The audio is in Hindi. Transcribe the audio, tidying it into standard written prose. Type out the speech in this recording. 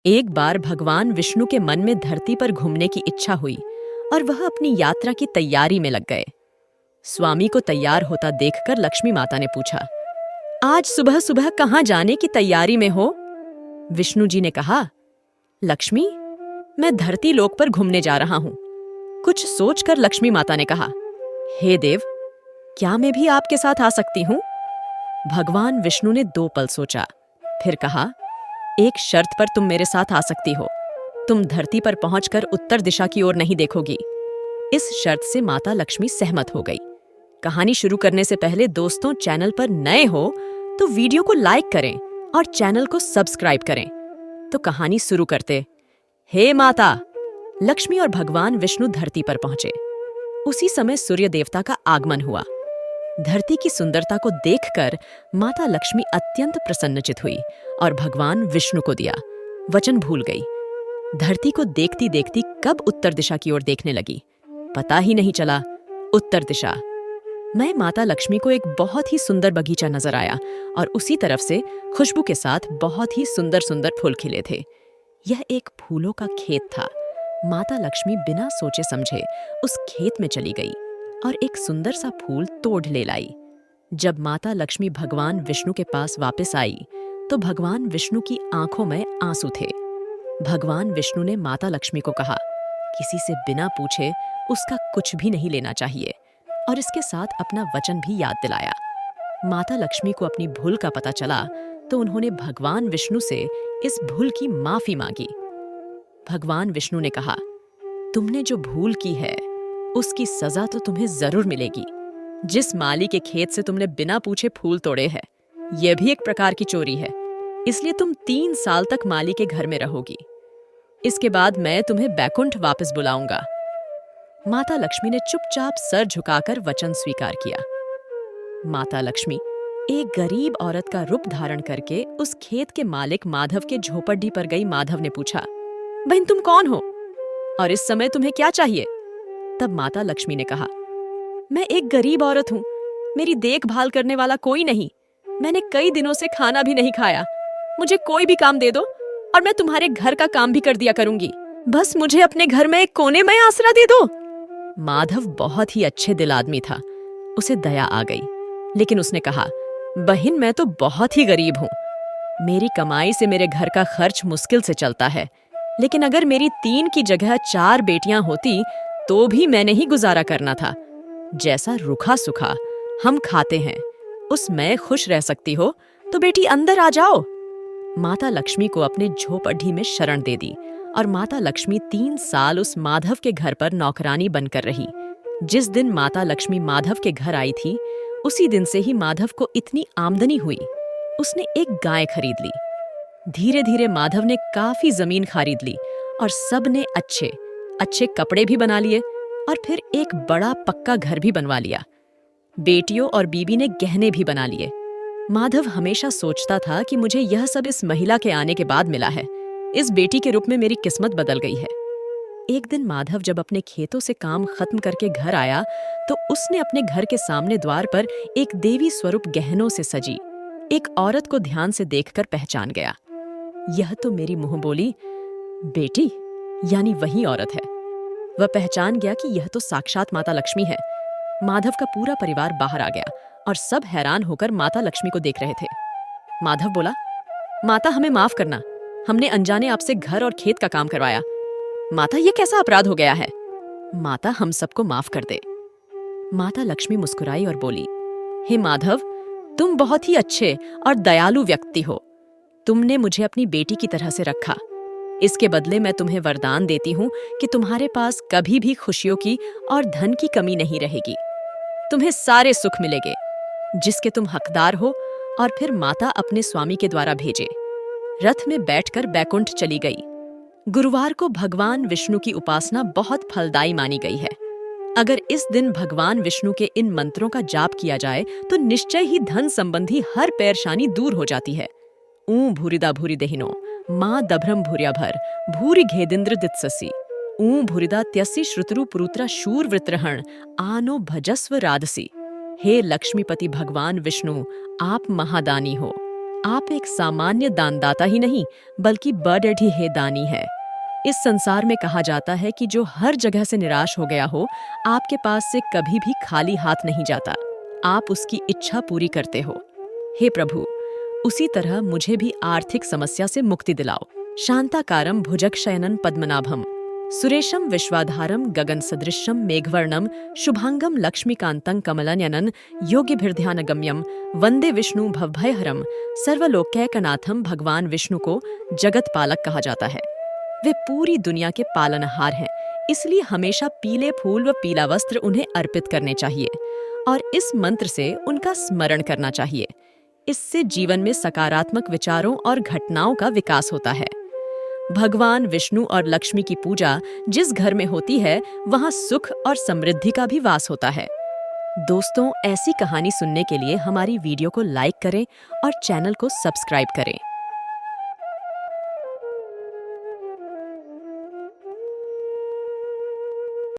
एक बार भगवान विष्णु के मन में धरती पर घूमने की इच्छा हुई और वह अपनी यात्रा की तैयारी में लग गए। स्वामी को तैयार होता देखकर लक्ष्मी माता ने पूछा, आज सुबह सुबह कहाँ जाने की तैयारी में हो? विष्णु जी ने कहा, लक्ष्मी, मैं धरती लोक पर घूमने जा रहा हूँ। कुछ सोचकर लक्ष्मी माता ने कहा, हे देव, क्या मैं भी आपके साथ आ सकती हूँ? भगवान विष्णु ने 2 पल सोचा, फिर कहा, एक शर्त पर तुम मेरे साथ आ सकती हो। तुम धरती पर पहुंचकर उत्तर दिशा की ओर नहीं देखोगी। इस शर्त से माता लक्ष्मी सहमत हो गई। कहानी शुरू करने से पहले दोस्तों, चैनल पर नए हो तो वीडियो को लाइक करें और चैनल को सब्सक्राइब करें। तो कहानी शुरू करते। हे माता! लक्ष्मी और भगवान विष्णु धरती पर पहुंचे। उसी समय सूर्य देवता का आगमन हुआ। धरती की सुंदरता को देखकर माता लक्ष्मी अत्यंत प्रसन्नचित हुई और भगवान विष्णु को दिया वचन भूल गई। धरती को देखती देखती कब उत्तर दिशा की ओर देखने लगी, पता ही नहीं चला। उत्तर दिशा मैं माता लक्ष्मी को एक बहुत ही सुंदर बगीचा नजर आया और उसी तरफ से खुशबू के साथ बहुत ही सुंदर सुंदर फूल खिले थे। यह एक फूलों का खेत था। माता लक्ष्मी बिना सोचे समझे उस खेत में चली गई और एक सुंदर सा फूल तोड़ ले लाई। जब माता लक्ष्मी भगवान विष्णु के पास वापस आई तो भगवान विष्णु की आंखों में आंसू थे। भगवान विष्णु ने माता लक्ष्मी को कहा, किसी से बिना पूछे उसका कुछ भी नहीं लेना चाहिए, और इसके साथ अपना वचन भी याद दिलाया। माता लक्ष्मी को अपनी भूल का पता चला तो उन्होंने भगवान विष्णु से इस भूल की माफी मांगी। भगवान विष्णु ने कहा, तुमने जो भूल की है उसकी सजा तो तुम्हें जरूर मिलेगी। जिस माली के खेत से तुमने बिना पूछे फूल तोड़े हैं, यह भी एक प्रकार की चोरी है। इसलिए तुम 3 साल तक माली के घर में रहोगी। इसके बाद मैं तुम्हें बैकुंठ वापस बुलाऊंगा। माता लक्ष्मी ने चुपचाप सर झुकाकर वचन स्वीकार किया। माता लक्ष्मी एक गरीब औरत का रूप धारण करके उस खेत के मालिक माधव के झोपड़ी पर गई। माधव ने पूछा, बहन तुम कौन हो और इस समय तुम्हें क्या चाहिए? तब माता लक्ष्मी ने कहा, मैं एक गरीब औरत हूँ, मेरी देखभाल करने वाला कोई नहीं। मैंने कई दिनों से खाना भी नहीं खाया। मुझे कोई भी काम दे दो और मैं तुम्हारे घर का काम भी कर दिया करूंगी। बस मुझे अपने घर में एक कोने में आसरा दे दो। माधव बहुत ही अच्छे दिल आदमी था। उसे दया आ गई, लेकिन उसने कहा, बहन मैं तो बहुत ही गरीब हूँ। मेरी कमाई से मेरे घर का खर्च मुश्किल से चलता है, लेकिन अगर मेरी 3 की जगह 4 बेटियां होती तो भी मैंने ही गुजारा करना था। जैसा रूखा सूखा हम खाते हैं उसमें खुश रह सकती हो तो बेटी अंदर आ जाओ। माता लक्ष्मी को अपने झोपड़ी में शरण दे दी और माता लक्ष्मी 3 साल उस माधव के घर पर नौकरानी बनकर रही। जिस दिन माता लक्ष्मी माधव के घर आई थी, उसी दिन से ही माधव को इतनी आमदनी हुई। उसने एक गाय खरीद ली। धीरे धीरे माधव ने काफी जमीन खरीद ली और सबने अच्छे अच्छे कपड़े भी बना लिए और फिर एक बड़ा पक्का घर भी बनवा लिया। बेटियों और बीबी ने गहने भी बना लिए। माधव हमेशा सोचता था कि मुझे यह सब इस महिला के आने के बाद मिला है। इस बेटी के रूप में मेरी किस्मत बदल गई है। एक दिन माधव जब अपने खेतों से काम खत्म करके घर आया तो उसने अपने घर के सामने द्वार पर एक देवी स्वरूप गहनों से सजी एक औरत को ध्यान से देखकर पहचान गया। यह तो मेरी मुंह बोली बेटी यानी वही औरत है। वह पहचान गया कि यह तो साक्षात माता लक्ष्मी है। माधव का पूरा परिवार बाहर आ गया और सब हैरान होकर माता लक्ष्मी को देख रहे थे। माधव बोला, माता हमें माफ करना, हमने अनजाने आपसे घर और खेत का काम करवाया। माता ये कैसा अपराध हो गया है? माता हम सबको माफ कर दे। माता लक्ष्मी मुस्कुराई और बोली, हे माधव, तुम बहुत ही अच्छे और दयालु व्यक्ति हो। तुमने मुझे अपनी बेटी की तरह से रखा। इसके बदले मैं तुम्हें वरदान देती हूँ कि तुम्हारे पास कभी भी खुशियों की और धन की कमी नहीं रहेगी। तुम्हें सारे सुख मिलेंगे जिसके तुम हकदार हो। और फिर माता अपने स्वामी के द्वारा भेजे रथ में बैठकर बैकुंठ चली गई। गुरुवार को भगवान विष्णु की उपासना बहुत फलदायी मानी गई है। अगर इस दिन भगवान विष्णु के इन मंत्रों का जाप किया जाए तो निश्चय ही धन संबंधी हर परेशानी दूर हो जाती है। ऊं भूरिदा भूरि देहिनो माँ दभ्रम भूर्या भर भूरि घेदिंद्र दित्ससी ऊं भूरिदा त्यसी श्रुतरु पुरुत्रा शूर वृत्रहण आनो भजस्व राधसी। हे लक्ष्मीपति भगवान विष्णु, आप महादानी हो। आप एक सामान्य दानदाता ही नहीं बल्कि बड़ढ़ी है दानी है। इस संसार में कहा जाता है कि जो हर जगह से निराश हो गया हो, आपके पास से कभी भी खाली हाथ नहीं जाता। आप उसकी इच्छा पूरी करते हो। हे प्रभु, उसी तरह मुझे भी आर्थिक समस्या से मुक्ति दिलाओ। शांताकारं भुजगशयनं पद्मनाभं सुरेशं विश्वाधारं गगन सदृशं मेघवर्णं शुभांगं लक्ष्मीकांतं कमलनयनं योगिभिर्ध्यानगम्यं वंदे विष्णु भवभयहरं सर्वलोकैकनाथं। भगवान विष्णु को जगत पालक कहा जाता है। वे पूरी दुनिया के पालनहार हैं, इसलिए हमेशा पीले फूल व पीला वस्त्र उन्हें अर्पित करने चाहिए और इस मंत्र से उनका स्मरण करना चाहिए। इससे जीवन में सकारात्मक विचारों और घटनाओं का विकास होता है। भगवान विष्णु और लक्ष्मी की पूजा जिस घर में होती है, वहाँ सुख और समृद्धि का भी वास होता है। दोस्तों, ऐसी कहानी सुनने के लिए हमारी वीडियो को लाइक करें और चैनल को सब्सक्राइब करें।